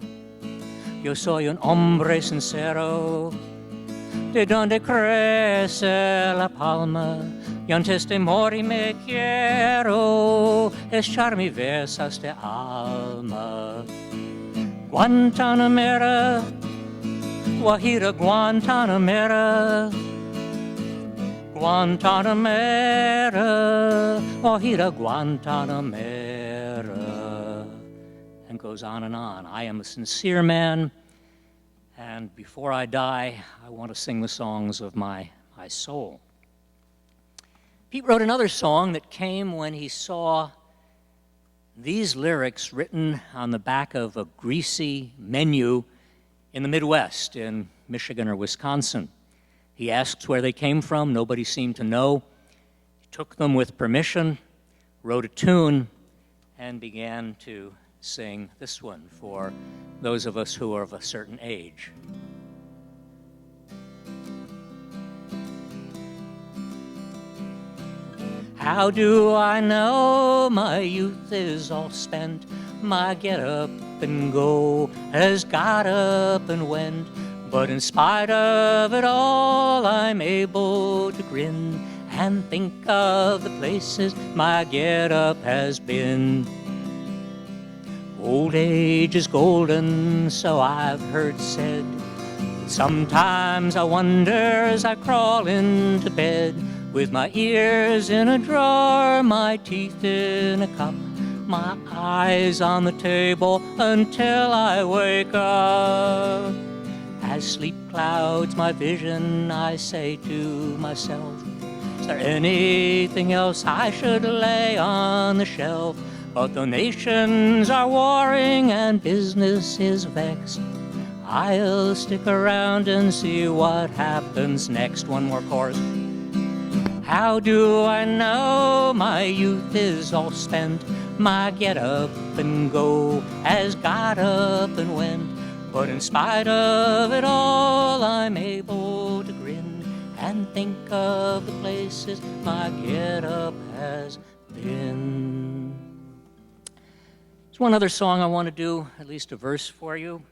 Yo soy un hombre sincero, de donde crece la palma. Y antes de morir me quiero echar mis versas de alma. Guantanamera, Guajira Guantanamera. Guantanamera, Guajira Guantanamera. and goes on and on. I am a sincere man, and before I die, I want to sing the songs of my soul. Pete wrote another song that came when he saw these lyrics written on the back of a greasy menu in the Midwest, in Michigan or Wisconsin. He asked where they came from. Nobody seemed to know. He took them with permission, wrote a tune, and began to sing this one for those of us who are of a certain age. How do I know my youth is all spent? My get up and go has got up and went. But in spite of it all, I'm able to grin and think of the places my get up has been. Old age is golden, so I've heard said. Sometimes I wonder as I crawl into bed, with my ears in a drawer, my teeth in a cup, my eyes on the table until I wake up. As sleep clouds my vision, I say to myself, is there anything else I should lay on the shelf? But the nations are warring and business is vexed. I'll stick around and see what happens next. One more chorus. How do I know my youth is all spent? My get up and go has got up and went. But in spite of it all, I'm able to grin and think of the places my get up has been. There's one other song I want to do, at least a verse for you,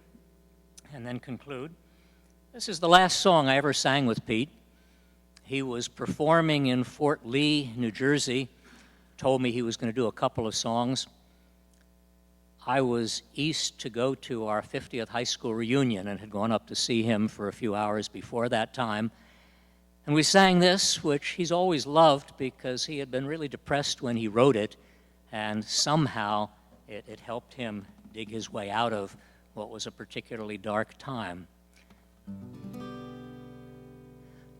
and then conclude. This is the last song I ever sang with Pete. He was performing in Fort Lee, New Jersey, told me he was going to do a couple of songs. I was east to go to our 50th high school reunion and had gone up to see him for a few hours before that time. And we sang this, which he's always loved because he had been really depressed when he wrote it, and somehow it helped him dig his way out of what was a particularly dark time.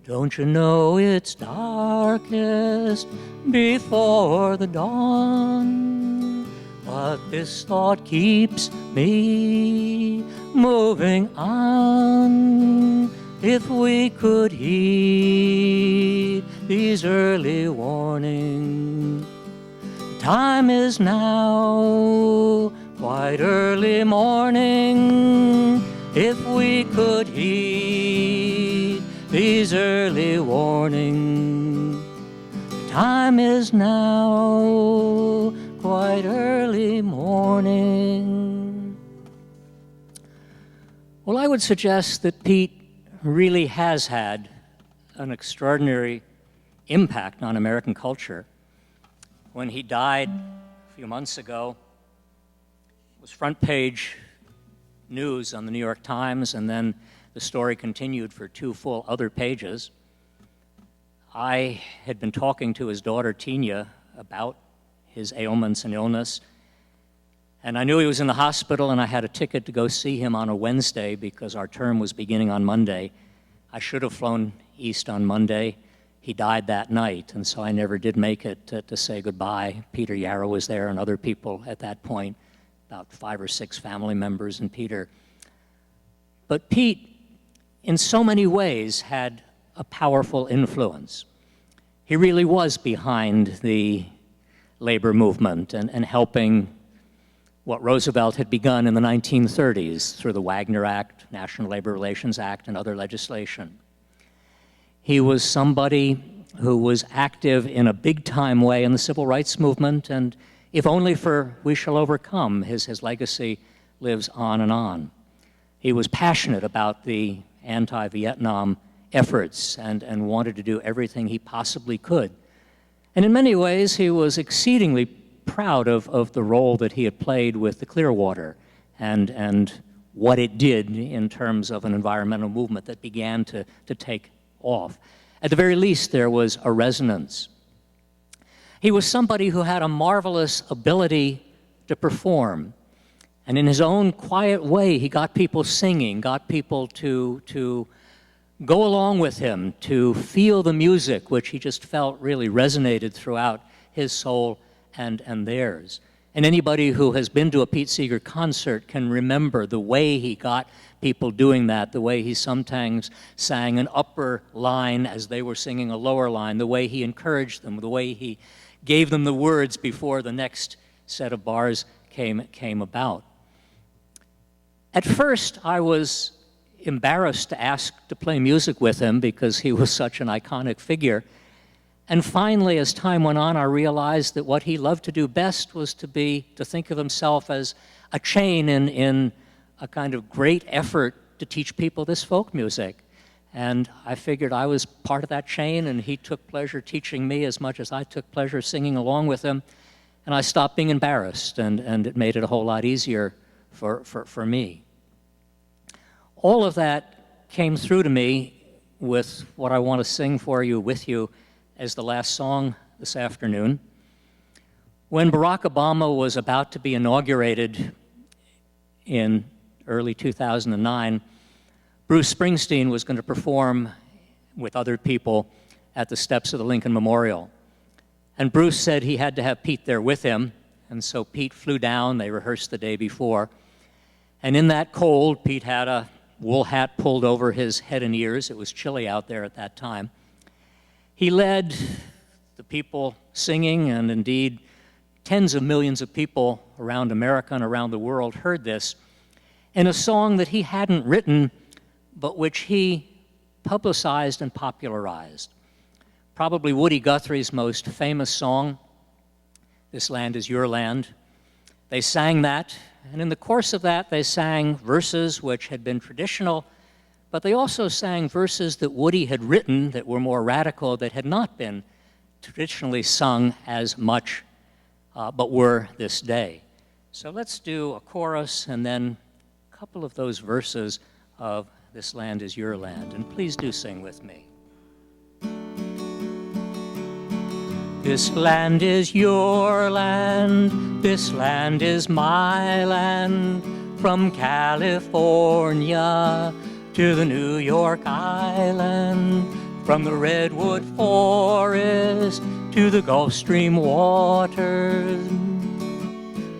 Don't you know it's darkest before the dawn? But this thought keeps me moving on. If we could heed these early warnings. Time is now quite early morning. If we could heed these early warnings. Time is now quite early morning. Well, I would suggest that Pete really has had an extraordinary impact on American culture. When he died a few months ago, it was front page news on the New York Times, and then the story continued for 2 full other pages. I had been talking to his daughter, Tina, about his ailments and illness, and I knew he was in the hospital, and I had a ticket to go see him on a Wednesday because our term was beginning on Monday. I should have flown east on Monday. He died that night, and so I never did make it to say goodbye. Peter Yarrow was there and other people at that point, about 5 or 6 family members and Peter. But Pete, in so many ways, had a powerful influence. He really was behind the labor movement and helping what Roosevelt had begun in the 1930s through the Wagner Act, National Labor Relations Act, and other legislation. He was somebody who was active in a big-time way in the civil rights movement, and if only for We Shall Overcome, his legacy lives on and on. He was passionate about the anti-Vietnam efforts and wanted to do everything he possibly could. And in many ways, he was exceedingly proud of the role that he had played with the Clearwater and what it did in terms of an environmental movement that began to take off. At the very least, there was a resonance. He was somebody who had a marvelous ability to perform, And in his own quiet way, he got people singing, got people to go along with him, to feel the music, which he just felt really resonated throughout his soul and theirs. And anybody who has been to a Pete Seeger concert can remember the way he got people doing that, the way he sometimes sang an upper line as they were singing a lower line, the way he encouraged them, the way he gave them the words before the next set of bars came about. At first, I was embarrassed to ask to play music with him because he was such an iconic figure. And finally, as time went on, I realized that what he loved to do best was to think of himself as a chain in a kind of great effort to teach people this folk music. And I figured I was part of that chain, and he took pleasure teaching me as much as I took pleasure singing along with him. And I stopped being embarrassed, and it made it a whole lot easier for me. All of that came through to me with what I want to sing for you, with you, as the last song this afternoon. When Barack Obama was about to be inaugurated in early 2009, Bruce Springsteen was going to perform with other people at the steps of the Lincoln Memorial. And Bruce said he had to have Pete there with him, and so Pete flew down. They rehearsed the day before. And in that cold, Pete had a wool hat pulled over his head and ears. It was chilly out there at that time. He led the people singing, and indeed tens of millions of people around America and around the world heard this, in a song that he hadn't written, but which he publicized and popularized. Probably Woody Guthrie's most famous song, "This Land Is Your Land." They sang that, and in the course of that, they sang verses which had been traditional, but they also sang verses that Woody had written that were more radical, that had not been traditionally sung as much, but were this day. So let's do a chorus and then a couple of those verses of "This Land Is Your Land," and please do sing with me. This land is your land, this land is my land, from California to the New York Island, from the redwood forest to the Gulf Stream waters.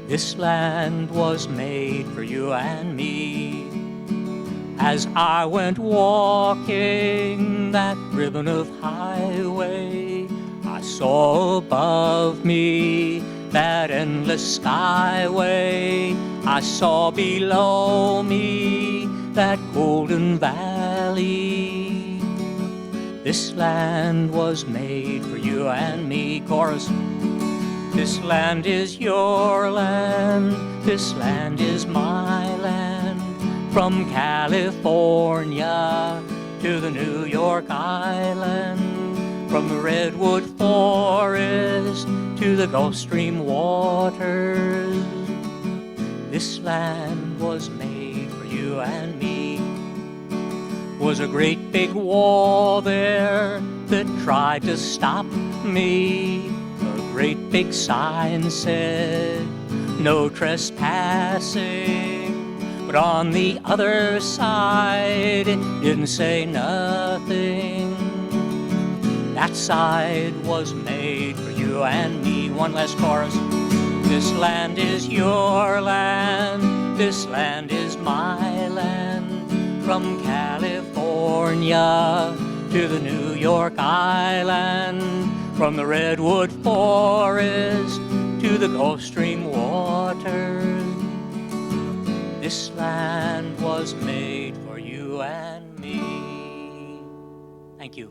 This land was made for you and me. As I went walking that ribbon of highway, I saw above me that endless skyway. I saw below me that golden valley. This land was made for you and me. Chorus. This land is your land, this land is my land, from California to the New York Island, from the redwood forest to the Gulf Stream waters. This land was made for you and me. Was a great big wall there that tried to stop me. A great big sign said, no trespassing. But on the other side, it didn't say nothing. That side was made for you and me. One last chorus. This land is your land, this land is my land, from California to the New York Island, from the redwood forest to the Gulf Stream waters. This land was made for you and me. Thank you.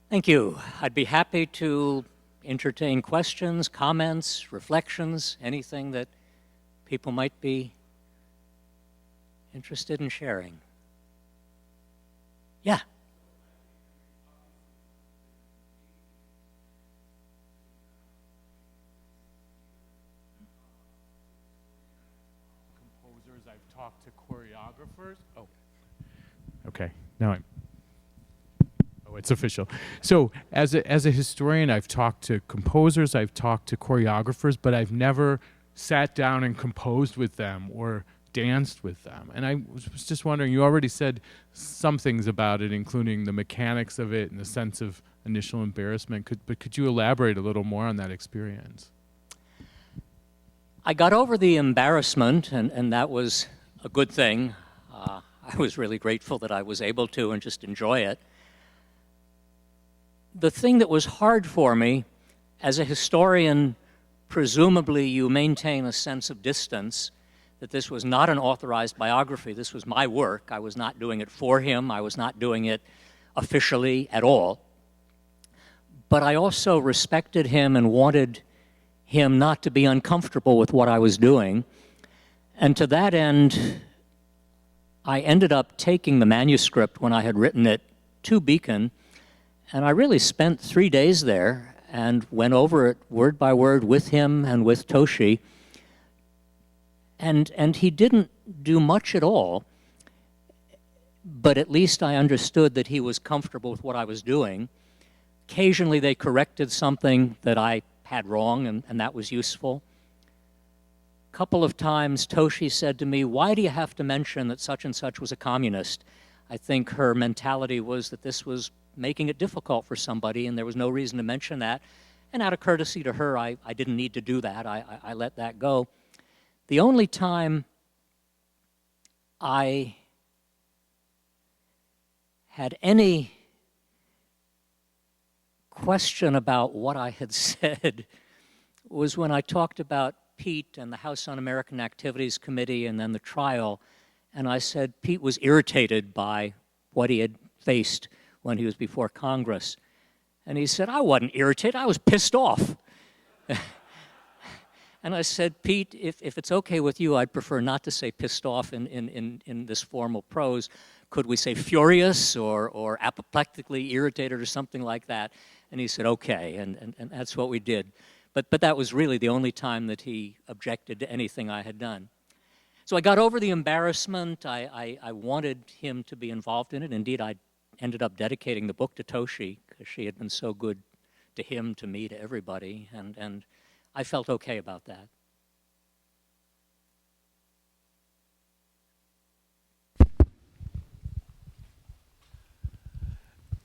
Thank you. I'd be happy to entertain questions, comments, reflections, anything that people might be interested in sharing. Yeah. Composers I've talked to choreographers. Oh, okay. Now I'm. Oh, it's official. So as a historian, I've talked to composers, I've talked to choreographers, but I've never sat down and composed with them or danced with them. And I was just wondering, you already said some things about it, including the mechanics of it and the sense of initial embarrassment. But could you elaborate a little more on that experience? I got over the embarrassment, and that was a good thing. I was really grateful that I was able to and just enjoy it. The thing that was hard for me, as a historian, presumably you maintain a sense of distance, that this was not an authorized biography. This was my work. I was not doing it for him. I was not doing it officially at all. But I also respected him and wanted him not to be uncomfortable with what I was doing. And to that end, I ended up taking the manuscript when I had written it to Beacon, and I really spent 3 days there and went over it word by word with him and with Toshi. And he didn't do much at all, but at least I understood that he was comfortable with what I was doing. Occasionally they corrected something that I had wrong, and that was useful. A couple of times Toshi said to me, "Why do you have to mention that such and such was a communist?" I think her mentality was that this was making it difficult for somebody, and there was no reason to mention that. And out of courtesy to her, I didn't need to do that. I let that go. The only time I had any question about what I had said was when I talked about Pete and the House Un-American Activities Committee and then the trial, and I said Pete was irritated by what he had faced when he was before Congress. And he said, "I wasn't irritated, I was pissed off." And I said, "Pete, if it's okay with you, I'd prefer not to say pissed off in this formal prose. Could we say furious or apoplectically irritated or something like that?" And he said, "Okay," and that's what we did. But that was really the only time that he objected to anything I had done. So I got over the embarrassment. I wanted him to be involved in it. Indeed, I ended up dedicating the book to Toshi because she had been so good to him, to me, to everybody, and I felt okay about that.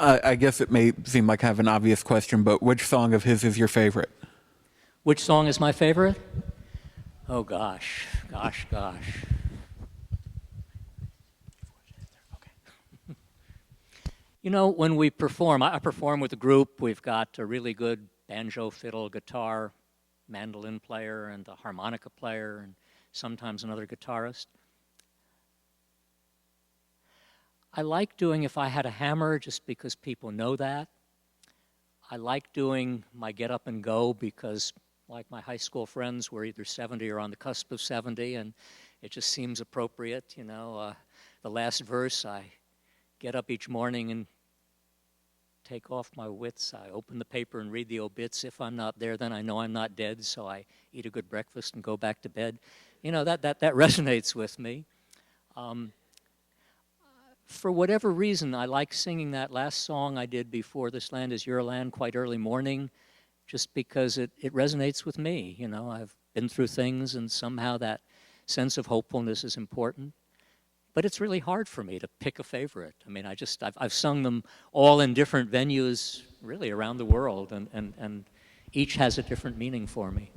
I guess it may seem like kind of an obvious question, but which song of his is your favorite? Which song is my favorite? Oh, gosh. You know, when we perform, I perform with a group. We've got a really good banjo, fiddle, guitar, mandolin player, and a harmonica player, and sometimes another guitarist. I like doing If I Had a Hammer just because people know that. I like doing my Get Up and Go because, like my high school friends, we're either 70 or on the cusp of 70, and it just seems appropriate, you know. The last verse, I get up each morning and take off my wits. I open the paper and read the obits. If I'm not there, then I know I'm not dead, so I eat a good breakfast and go back to bed. You know, that resonates with me. For whatever reason, I like singing that last song I did before This Land Is Your Land quite early morning, just because it resonates with me. You know, I've been through things, and somehow that sense of hopefulness is important. But it's really hard for me to pick a favorite. I mean, I've sung them all in different venues, really around the world, and each has a different meaning for me.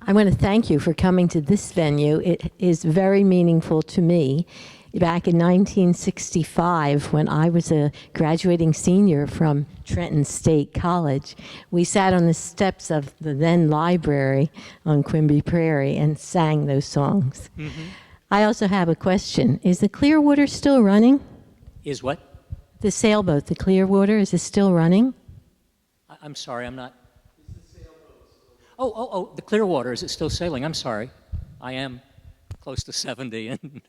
I want to thank you for coming to this venue. It is very meaningful to me. Back in 1965, when I was a graduating senior from Trenton State College, we sat on the steps of the then library on Quimby Prairie and sang those songs. Mm-hmm. I also have a question. Is the Clearwater still running? Is what? The sailboat, the Clearwater, is it still running? I'm sorry, I'm not. Is the sailboat still... Oh, the Clearwater, is it still sailing? I'm sorry. I am close to 70 and...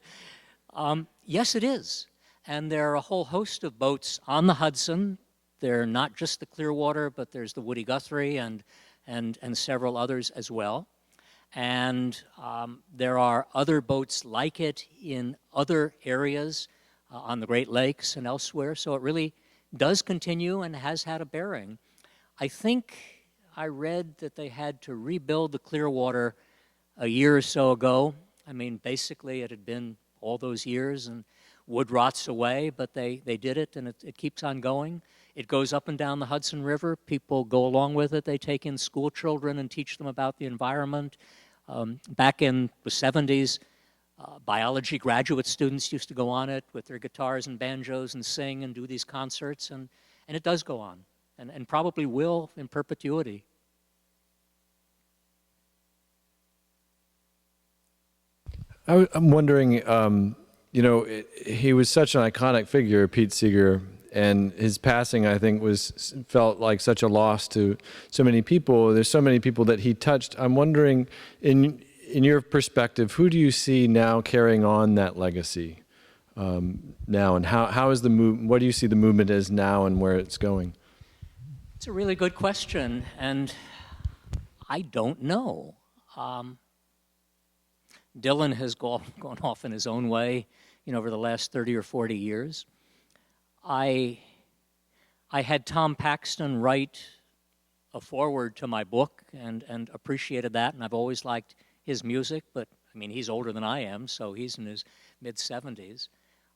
Yes, it is. And there are a whole host of boats on the Hudson. They're not just the Clearwater, but there's the Woody Guthrie and several others as well. And there are other boats like it in other areas on the Great Lakes and elsewhere. So it really does continue and has had a bearing. I think I read that they had to rebuild the Clearwater a year or so ago. I mean, basically it had been all those years and wood rots away, but they did it, and it keeps on going. It goes up and down the Hudson River. People go along with it. They take in school children and teach them about the environment. Back in the 70s, biology graduate students used to go on it with their guitars and banjos and sing and do these concerts, and it does go on, and probably will in perpetuity. I'm wondering, you know, he was such an iconic figure, Pete Seeger, and his passing, I think, felt like such a loss to so many people. There's so many people that he touched. I'm wondering, in your perspective, who do you see now carrying on that legacy now, and how is the what do you see the movement as now and where it's going? It's a really good question, and I don't know. Dylan has gone off in his own way, you know, over the last 30 or 40 years. I had Tom Paxton write a foreword to my book and appreciated that, and I've always liked his music, but I mean, he's older than I am, so he's in his mid-70s.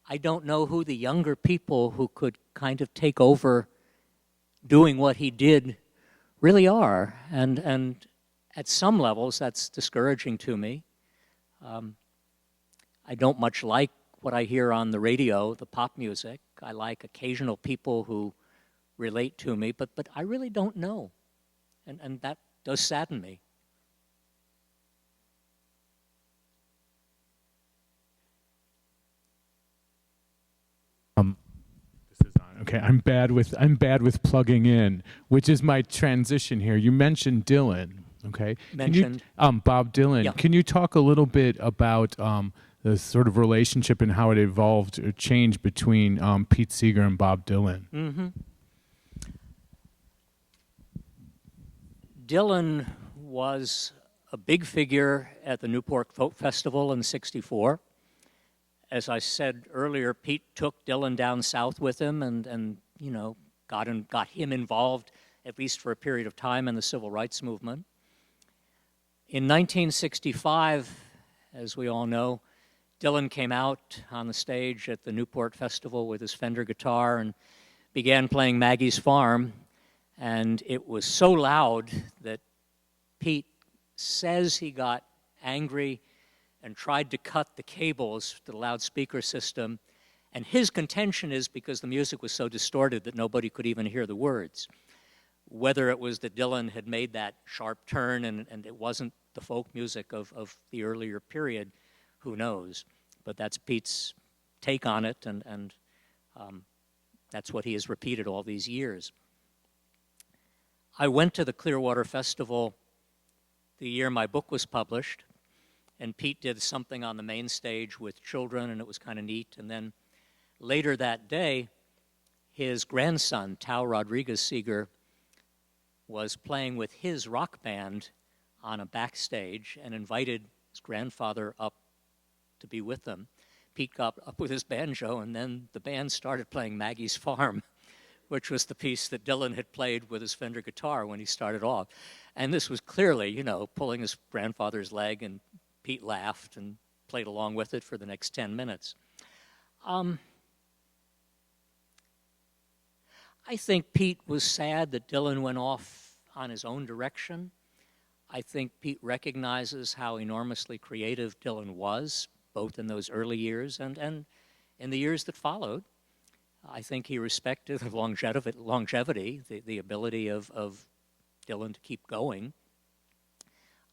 I don't know who the younger people who could kind of take over doing what he did really are, and at some levels that's discouraging to me. I don't much like what I hear on the radio, the pop music. I like occasional people who relate to me, but I really don't know, and that does sadden me. This is on. Okay, I'm bad with plugging in, which is my transition here. You mentioned Dylan. Okay. Mentioned? Bob Dylan. Yeah. Can you talk a little bit about the sort of relationship and how it evolved or changed between Pete Seeger and Bob Dylan? Mm-hmm. Dylan was a big figure at the Newport Folk Festival in '64. As I said earlier, Pete took Dylan down south with him and you know, got him involved, at least for a period of time, in the civil rights movement. In 1965, as we all know, Dylan came out on the stage at the Newport Festival with his Fender guitar and began playing Maggie's Farm, and it was so loud that Pete says he got angry and tried to cut the cables to the loudspeaker system, and his contention is because the music was so distorted that nobody could even hear the words. Whether it was that Dylan had made that sharp turn and it wasn't the folk music of the earlier period, who knows? But that's Pete's take on it, and that's what he has repeated all these years. I went to the Clearwater Festival the year my book was published, and Pete did something on the main stage with children, and it was kind of neat. And then later that day, his grandson, Tao Rodriguez Seeger, was playing with his rock band on a backstage and invited his grandfather up to be with them. Pete got up with his banjo, and then the band started playing Maggie's Farm, which was the piece that Dylan had played with his Fender guitar when he started off. And this was clearly, you know, pulling his grandfather's leg, and Pete laughed and played along with it for the next 10 minutes. I think Pete was sad that Dylan went off on his own direction. I think Pete recognizes how enormously creative Dylan was, both in those early years and in the years that followed. I think he respected the longevity, the ability of Dylan to keep going.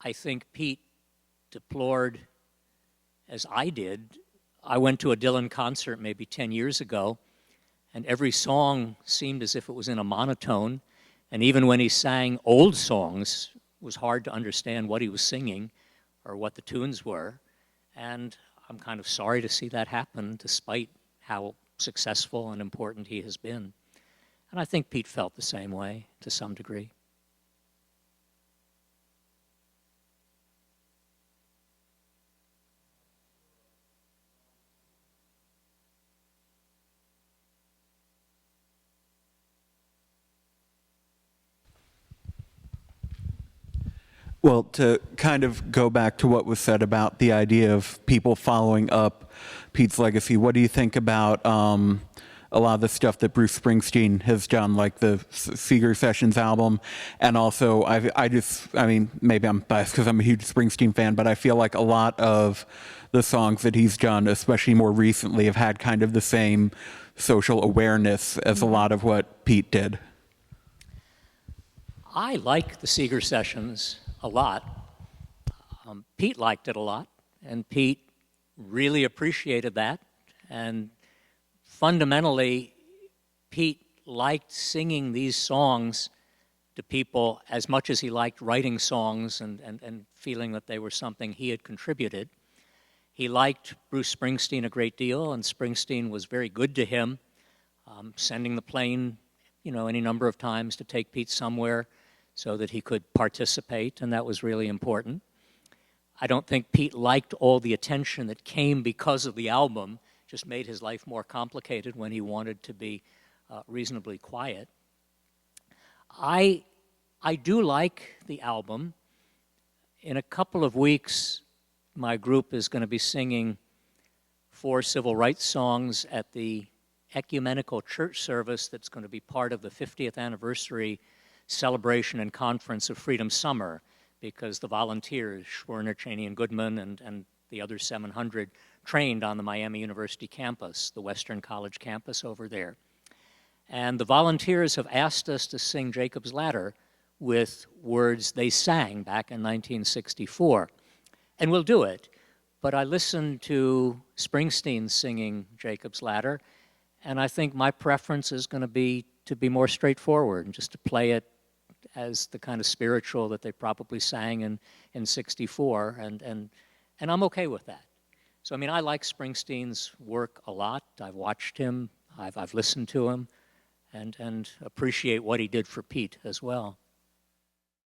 I think Pete deplored, as I did, I went to a Dylan concert maybe 10 years ago, and every song seemed as if it was in a monotone, and even when he sang old songs, it was hard to understand what he was singing or what the tunes were, and I'm kind of sorry to see that happen, despite how successful and important he has been. And I think Pete felt the same way to some degree. Well, to kind of go back to what was said about the idea of people following up Pete's legacy, what do you think about a lot of the stuff that Bruce Springsteen has done, like the Seeger Sessions album? And also, I mean, maybe I'm biased because I'm a huge Springsteen fan, but I feel like a lot of the songs that he's done, especially more recently, have had kind of the same social awareness as a lot of what Pete did. I like the Seeger Sessions a lot. Pete liked it a lot, and Pete really appreciated that. And fundamentally, Pete liked singing these songs to people as much as he liked writing songs and feeling that they were something he had contributed. He liked Bruce Springsteen a great deal, and Springsteen was very good to him, sending the plane, any number of times to take Pete somewhere so that he could participate, and that was really important. I don't think Pete liked all the attention that came because of the album, just made his life more complicated when he wanted to be reasonably quiet. I do like the album. In a couple of weeks, my group is going to be singing 4 civil rights songs at the ecumenical church service that's going to be part of the 50th anniversary celebration and conference of Freedom Summer, because the volunteers, Schwerner, Cheney, and Goodman, and the other 700, trained on the Miami University campus, the Western College campus over there. And the volunteers have asked us to sing Jacob's Ladder with words they sang back in 1964. And we'll do it. But I listened to Springsteen singing Jacob's Ladder, and I think my preference is going to be more straightforward and just to play it as the kind of spiritual that they probably sang in 64, and I'm okay with that. So, I mean, I like Springsteen's work a lot. I've watched him, I've listened to him, and appreciate what he did for Pete as well.